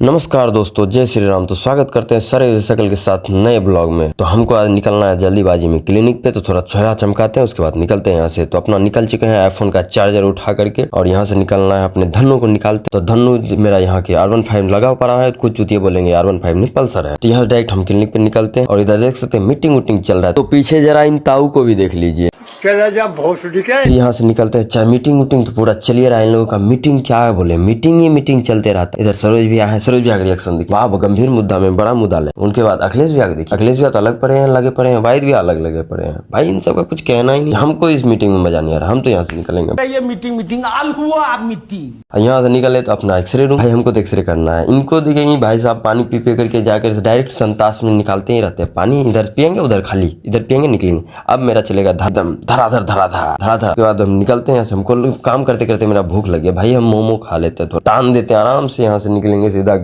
नमस्कार दोस्तों, जय श्री राम। तो स्वागत करते हैं सर सकल के साथ नए ब्लॉग में। तो हमको आज निकलना है जल्दीबाजी में क्लिनिक पे, तो थोड़ा चेहरा चमकाते हैं, उसके बाद निकलते हैं यहाँ से। तो अपना निकल चुके हैं आईफोन का चार्जर उठा करके, और यहाँ से निकलना है अपने धन्नू को निकालते। तो धन्नू मेरा यहाँ के R15 लगा पड़ा है, कुछ चुतिया बोलेंगे R15 नहीं पल्सर है। तो यहाँ डायरेक्ट हम क्लिनिक पे निकलते हैं, और इधर देख सकते हैं मीटिंग वूटिंग चल रहा है। तो पीछे जरा इन ताऊ को भी देख लीजिए। यहाँ से निकलते हैं, चाहे मीटिंग वूटिंग तो पूरा चलिए रहा है। इन लोगों का मीटिंग क्या है बोले, मीटिंग ही मीटिंग चलते रहता है। इधर सरोज भैया है, सरोज भैया का रिएक्शन देखिए, वाह गंभीर मुद्दा में बड़ा मुद्दा ले। उनके बाद अखिलेश भैया देखिए, अखिलेश भैया तो अलग पड़े हैं, लगे पड़े हैं, वाहिद भी अलग लगे पड़े हैं। भाई इन सब का कुछ कहना ही नहीं। हमको इस मीटिंग में मजा नहीं आ रहा, हम तो यहाँ से निकलेंगे। ये मीटिंग आल हुआ मीटिंग। यहाँ से निकले तो अपना एक्सरे रूम, भाई हमको तो एक्सरे करना है। इनको देखेंगे भाई साहब पानी पी पी करके जाकर डायरेक्ट संतास में निकालते ही रहते हैं पानी। इधर पियेंगे उधर खाली, इधर पियेंगे निकलेंगे। अब मेरा चलेगा धड़धम धराधर धराधर धराधर। उसके बाद हम निकलते हैं यहाँ से। हमको काम करते करते मेरा भूख लग गया, भाई हम मोमो खा लेते हैं, तो टान देते हैं आराम से। यहाँ से निकलेंगे सीधा